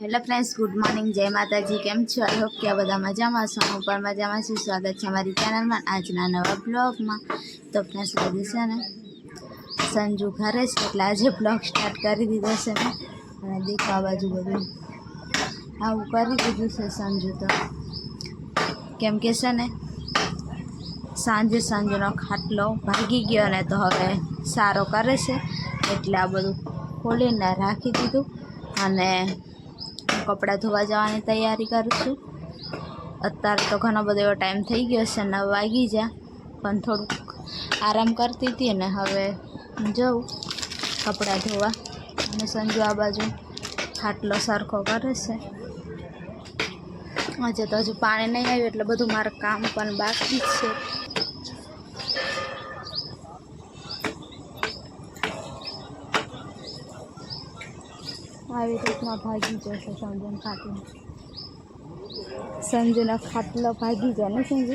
Hello friends, good morning, જય માતાજી. કેમ છો? આઈ હોપ કે આ બધા મજામાં છો. હું પણ મજામાં છું. સ્વાગત છે અમારી ચેનલમાં આજના નવા બ્લોગમાં. તો ફ્રેન્ડ્સ, બધું છે ને સંજુ ઘરે છે એટલે આજે બ્લોગ સ્ટાર્ટ કરી દીધો છે મેં. અને દેખો આ બાજુ બધું આવું કરી દીધું છે સંજુ તો, કેમ કે છે ને સાંજે સંજુનો ખાટલો ભાગી ગયો ને તો હવે સારો કરે છે એટલે આ બધું ખોલીને રાખી દીધું. અને કપડાં ધોવા જવાની તૈયારી કરું છું. અત્યારે તો ઘણો બધો એવો ટાઈમ થઈ ગયો છે, 9 વાગી ગયા, પણ થોડુંક આરામ કરતી હતી ને હવે જઉં કપડાં ધોવા. અને સંજુ આ બાજુ ખાટલો સરખો કરે છે. આજે તો હજુ પાણી નહીં આવ્યું એટલે બધું મારું કામ પણ બાકી જ છે. આવી રીતના ભાગી જશે સંજુનો ખાટલો. સંજુનો ખાટલો ભાગી જાય ને સંજુ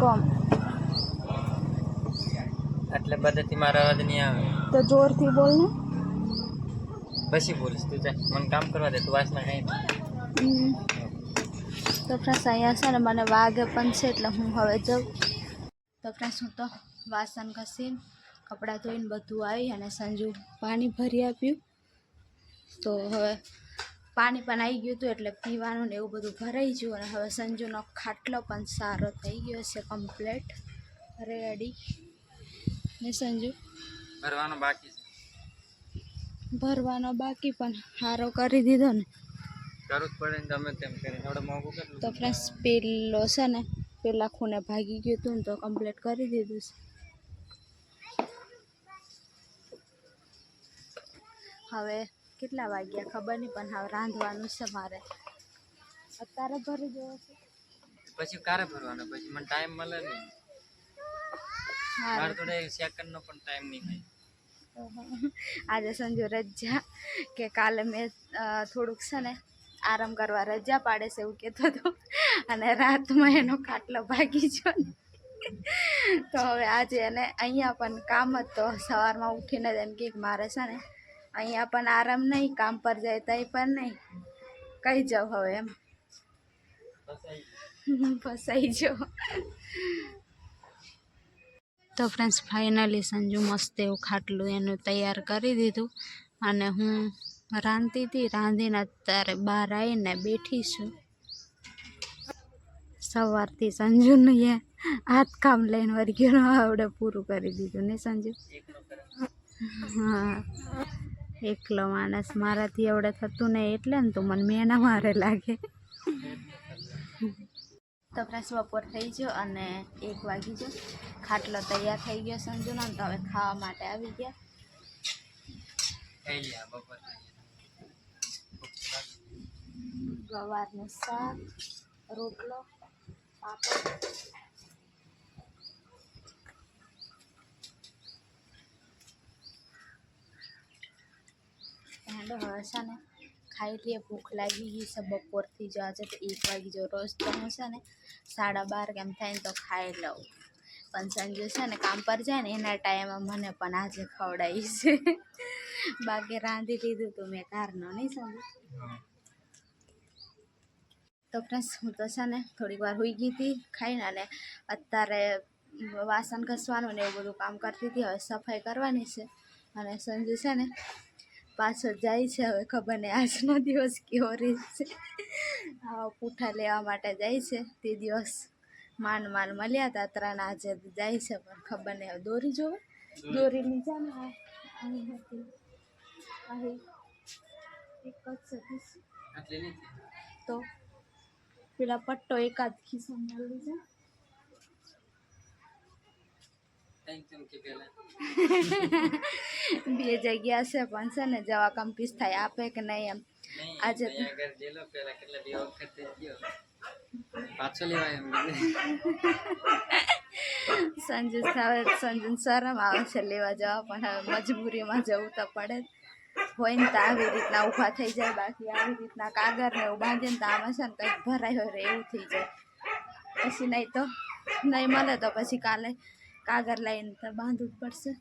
કોમ એટલે બધાથી મારો અવાજ નહીં આવે તો જોરથી બોલ ને. પછી બોલીશ તું. મને કામ કરવા દે, તું વાસના કઈ. તો ફ્રેન્ડ્સ અહીંયા છે ને મને વાગે પણ છે એટલે હું હવે જાઉં. તો ફ્રેન્ડ્સ હું તો વાસણ ઘસીને કપડાં ધોઈને બધું આવી અને સંજુ પાણી ભરી આપ્યું. તો હવે પાણી પણ આવી ગયું હતું એટલે પીવાનું ને એવું બધું ભરાઈ ગયું. અને હવે સંજુનો ખાટલો પણ સારો થઈ ગયો છે, કમ્પ્લેટ રેડી. ને સંજુ ભરવાનો બાકી પણ સારો કરી દીધો ને. કરવું જ પડે ને, તમે તેમ કરીને થોડું મોંઘું કેટલું. તો ફ્રેન્ડ્સ પેલો છે ને પેલા ખૂણે ભાગી ગયું હતું ને તો કમ્પ્લીટ કરી દીધું છે. હવે કેટલા વાગ્યા ખબર નહીં, પણ હવે રાંધવાનું છે મારે. અત્યારે ભરી દેવો છે, પછી ક્યારે ભરવાનો? પછી મને ટાઈમ મળે નહીં. મારે તો સેકન્ડનો પણ ટાઈમ નહીં થાય. આજે સંજુ રજા કે કાલે મેં થોડુંક છે ને આરામ કરવા રજા પાડે છે એવું કહેતો હતો. અને રાતમાં એનો ખાટલો ભાગી ગયો ને તો હવે આજે એને અહીંયા પણ કામ જ. તો સવારમાં ઉઠીને જ એમ કે મારે છે ને અહીંયા પણ આરામ નહીં, કામ પર જાય તઈ પણ નહીં, કઈ જાઉં હવે એમ ફસાઈ જાઉં. તો ફ્રેન્ડ્સ ફાઇનલી સંજુ મસ્ત એવું ખાટલું એનું તૈયાર કરી દીધું. અને હું રાંધતી હતી, રાંધીને અત્યારે બહાર આવીને બેઠી છું. સવારથી સંજુનું હાથ કામ લઈને વર્ગીનું આવડે પૂરું કરી દીધું ને સંજુ. હા, એકલો માણસ, મારાથી આવડે થતું નહીં એટલે ને તો મને મેના મારે લાગે. તો ફ્રેન્ડ્સ બપોર થઈ ગયો અને 1 વાગી ગયો. ખાટલો તૈયાર થઈ ગયો સંજુનો. તો હવે ખાવા માટે આવી ગયા. ગવારનું શાક, રોટલો, પાપડ. હેલો હવે છે ને ખાઈ લઈએ, ભૂખ લાગી ગઈ છે બપોરથી. જો આજે તો 1 વાગી ગયો. રોજ તો હું છે ને 12:30 કેમ થાય ને તો ખાઈ લઉં, પણ સંજુ છે ને કામ પર જાય ને એના ટાઈમે મને પણ આજે ખવડાવી છે. બાકી રાંધી લીધું તું મેં કારનો, નહીં સંજુ? તો ફ્રેન્ડ્સ હું તો છે ને થોડીક વાર સૂઈ ગઈ હતી ખાઈને. અને અત્યારે વાસણ ઘસવાનું ને એવું બધું કામ કરતી હતી. હવે સફાઈ કરવાની છે. અને સંજુ છે ને પાછો જાય છે. હવે ખબર નહીં આજનો દિવસ કેવો રહેશે. પૂઠા લેવા માટે જાય છે. તે દિવસ માંડ મળ્યા હતા 3, આજે જાય છે પણ ખબર નહીં. હવે દોરી જોવે, દોરી લીધા ને અહીં હતી, અહીં એક જ હતી તો પેલા પટ્ટો એકાદ ખિસ્સામાં લીધો. બે જગ્યા છે પણ છે ને જવા કમ્પીસ થાય આપે કે નહીં એમ. આજે સંજુ શરમ આવે છે લેવા જવા, પણ હવે મજબૂરીમાં જવું તો પડે. હોય ને તો આવી રીતના ઊભા થઈ જાય, બાકી આવી રીતના કાગળ ને એવું બાંધીને તો આમાં છે ને કંઈક ભરાય હોય એવું થઈ જાય. પછી નહીં તો નહીં મળે તો પછી કાલે કાગળ લઈને તો બાંધવું જ પડશે.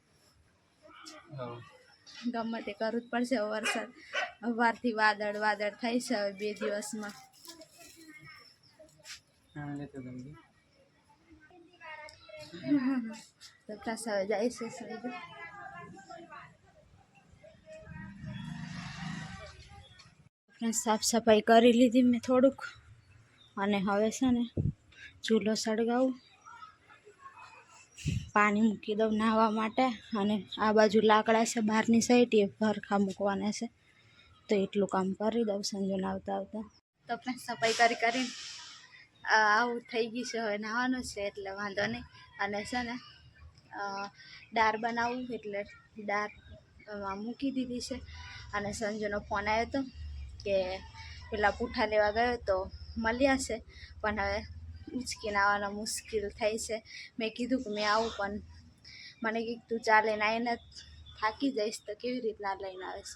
ગમે તે કરવું જ પડશે. વરસાદ સવારથી વાદળ વાદળ થાય છે હવે 2 દિવસમાં. તો ક્લાસ હવે જાય છે સાફ સફાઈ કરી લીધી મેં થોડુંક, અને હવે છે ને ચૂલો સળગાવું, પાણી મૂકી દઉં નાહવા માટે, અને આ બાજુ લાકડા છે બહારની સાઈડ એ ભરખા મૂકવાના છે, તો એટલું કામ કરી દઉં સંજોને આવતા આવતા. તો આપણે સફાઈ કરીને આવું થઈ ગયું છે, હવે નાહવાનું છે એટલે વાંધો નહીં. અને છે ને દાળ બનાવું એટલે દાળ મૂકી દીધી છે. અને સંજોનો ફોન આવ્યો હતો કે પેલા પૂઠા લેવા ગયો તો મળ્યા છે, પણ હવે ઉચકીને આવવાના મુશ્કેલ થાય છે. મેં કીધું કે મેં આવું, પણ મને કીધું તું ચાલે આવીને થાકી જઈશ તો કેવી રીતના લઈને આવીશ,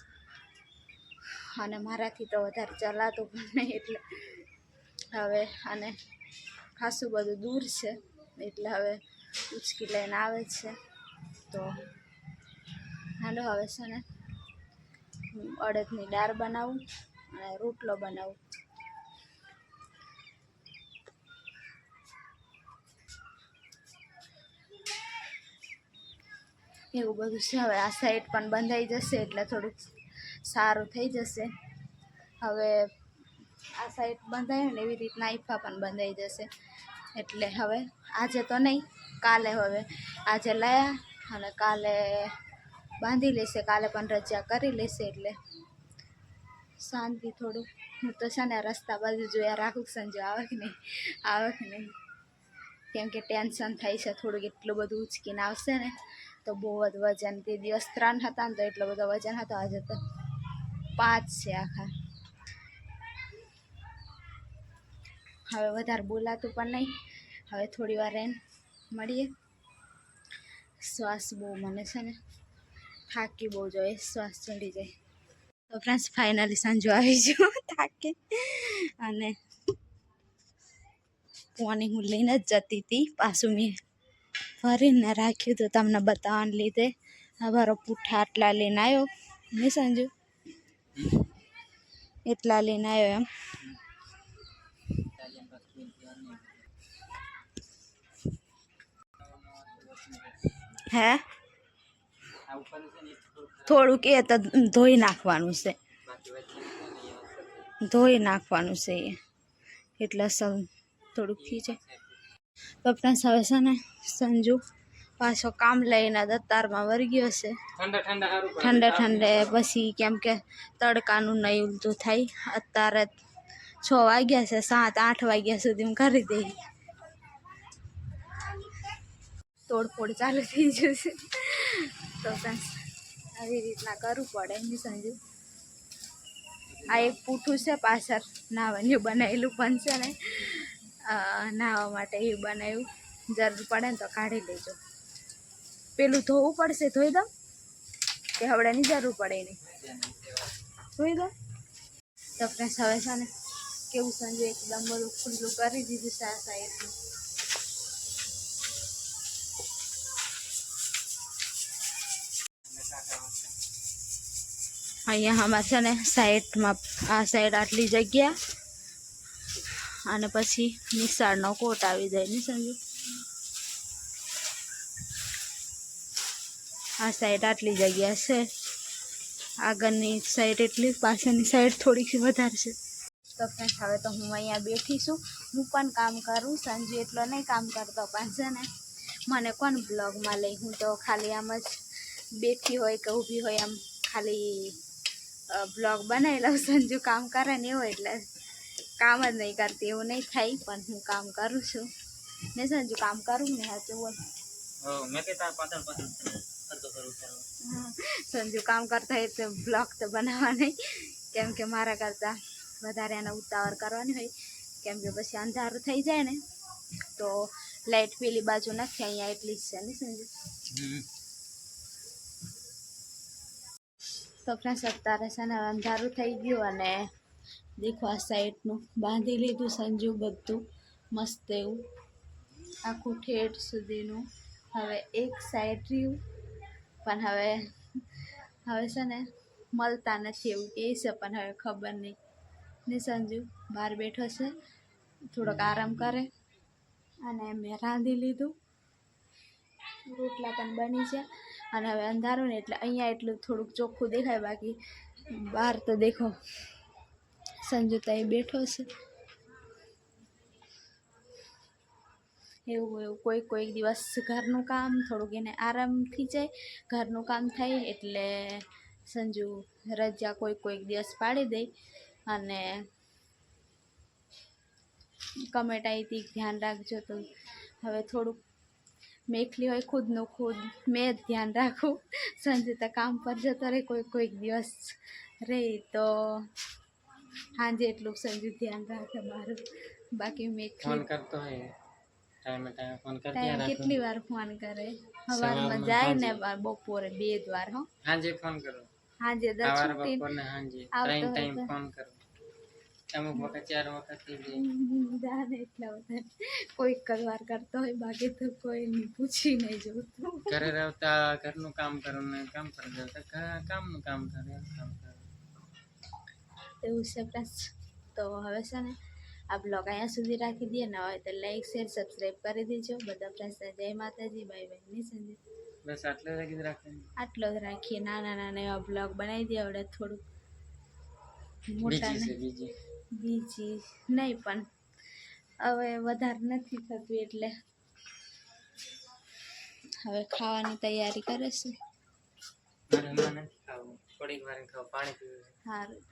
અને મારાથી તો વધારે ચલાતું પણ નહીં, એટલે હવે અને ખાસું બધું દૂર છે એટલે હવે ઉચકી લઈને આવે છે. તો હાલો હવે છે ને અડદની દાળ બનાવું અને રોટલો બનાવું. એવું બધું છે. હવે આ સાઈડ પણ બંધાઈ જશે એટલે થોડુંક સારું થઈ જશે. હવે આ સાઈડ બંધાય ને એવી રીતના આઈફા પણ બંધાઈ જશે, એટલે હવે આજે તો નહીં, કાલે હવે આજે લાયા અને કાલે બાંધી લેશે, કાલે પણ રજા કરી લેશે એટલે શાંતિ થોડું. હું તો છે ને રસ્તા બાજુ જોયા રાખું સંજુ આવે કે નહીં, કેમ કે ટેન્શન થાય છે થોડુંક. એટલું બધું ઉચકીને આવશે ને તો બહુ જ વજન, તે દિવસ 3 હતા ને તો એટલો બધો વજન હતો, આજે તો 5 છે આખા. હવે વધારે બોલાતું પણ નહીં, હવે થોડી વાર રહીને મળીએ. શ્વાસ બહુ મને છે ને થાકી બહુ જોઈએ, શ્વાસ ચડી જાય. તો ફ્રેન્ડ્સ ફાઇનલી સંજુ આવી ગયો થાકી, અને પોની હું લઈને જ જતી હતી, પાછું મેં ભરીને રાખ્યું તો તમને બતાવવાને લીધે. અમારો પૂઠા આટલા લઈને આવ્યો ને સંજુ, એટલા લઈને આવ્યો એમ. હે થોડુંક એ તો ધોઈ નાખવાનું છે, ધોઈ નાખવાનું છે એટલે થોડુંક થઈ જાય. તો પ્લસ હવે છે ને સંજુ પાછો કામ લઈને દત્તારમાં વળી ગયો છે, ઠંડે પછી, કેમ કે તડકાનું નહીં ઉલટું થાય. અત્યારે 6 વાગ્યા છે, 7-8 વાગ્યા સુધી કરી દે, તોડફોડ ચાલુ થઈ જશે. તો ફ્રેન્ડ્સ આવી રીતના કરવું પડે નહીં સંજુ. આ એક પૂઠું છે પાછળ નાવાનું બનાવેલું પણ છે ને, નાહવા માટે એ બનાવ્યું, જરૂર પડે ને તો કાઢી લેજો. પેલું ધોવું પડશે, ધોઈ દો કે હવડાની જરૂર પડે નહીં, ધોઈ દો. તો ફ્રેન્ડ્સ હવે છે ને કેવું સંજુ એકદમ બધું ખુલ્લું કરી દીધું છે આ સાઈડનું. અહીંયા અમારે છે ને સાઈડમાં આ સાઈડ આટલી જગ્યા, અને પછી નિશાળનો કોટ આવી જાય ને સંજુ. આ સાઈડ આટલી જગ્યા છે, આગળની સાઈડ એટલી, પાછળની સાઈડ થોડીક વધારે છે. તો ફ્રેન્ડ્સ હવે તો હું અહીંયા બેઠી છું, હું પણ કામ કરું, સંજુ એટલો નહીં કામ કરતો, પણ છે ને મને કોણ બ્લોગમાં લઈ, હું તો ખાલી આમ જ બેઠી હોય કે ઊભી હોય આમ ખાલી બ્લોગ બનાવી લઉં. સંજુ કામ કરે ને એવું, એટલે કામ જ નહીં કરતી એવું નહીં થાય, પણ હું કામ કરું છું ને સંજુ, કામ કરું ને સાચું બોલ. સંજુ કામ કરતા હોય તો બ્લોગ તો બનાવવા નહીં, કેમ કે મારા કરતાં વધારે એને ઉતાવળ કરવાની હોય, કેમ કે પછી અંધારું થઈ જાય ને તો લાઈટ પેલી બાજુ નથી, અહીંયા એટલી જ છે ને સંજુ. તો ફ્રેન્ડ્સ અત્યારે છે ને અંધારું થઈ ગયું, અને દેખો આ સાઈડનું બાંધી લીધું સંજુ બધું મસ્ત એવું આખું ઠેઠ સુધીનું. હવે એક સાઈડ રહ્યું, પણ હવે હવે છે ને મળતા નથી એવું કહે છે, પણ હવે ખબર નહીં. ને સંજુ બહાર બેઠો છે, થોડોક આરામ કરે. અને મેં રાંધી લીધું, રોટલા પણ બની છે. અને હવે અંધારું ને એટલે અહીંયા એટલું થોડુંક ચોખ્ખું દેખાય, બાકી બહાર તો દેખો સંજુ તો અહીં બેઠો છે. એવું કોઈક દિવસ ઘરનું કામ થોડુંક એને આરામ થઈ જાય, ઘરનું કામ થાય એટલે સંજુ રજા કોઈક દિવસ પાડી દે. અને કમેન્ટ આવી હતી ધ્યાન રાખજો, તો હવે થોડુંક મેખલી હોય ખુદનું ખુદ મેં જ ધ્યાન રાખું. સંજુ તો કામ પર જતો રહે કોઈક દિવસ રહે, તો હાજે એટલું સંજુ ધ્યાન રાખે મારું. બાકી મેખલી ફોન કરતો હોય ટાઈમે ફોન કરતી ટાઈમ રાખો. કેટલી વાર ફોન કરે, સવારમાં જાય ને બપોરે 2 વાર. હો હાંજે ફોન કરો, હાજે સવાર દસ બપોર ને હાંજે આવતો 3 ટાઈમ હોય ફોન કરો. અમુક વખત 4 વખત થઈ જાય. જાને એટલા બધા કોઈક જ વાર કરતો હોય, બાકી તો કોઈ નહીં, પૂછી નહીં જોતું. ઘરે રહેતા ઘરનું કામ કરો ને કામ પર જતા કામનું કામ કરે કામ કરે. એવું છે પ્લસ. તો હવે છે ને આ બ્લોગ અહીંયા સુધી રાખી દઈએ ને, હોય તો લાઈક શેર સબસ્ક્રાઈબ કરી દેજો બધા ફ્રેન્ડ્સને. જય માતાજી, બાય બાય. નહીં સંજય, બસ આટલે રાખી રાખીને આટલો જ રાખીએ. નાના એવા બ્લોગ બનાવી દઈએ. હવે થોડુંક મોટા બીજી બીજી નહીં, પણ હવે વધારે નથી થતું એટલે હવે ખાવાની તૈયારી કરે છે. મારે નથી ખાવું, થોડીક વાર ખાવ, પાણી પીવું. સારું.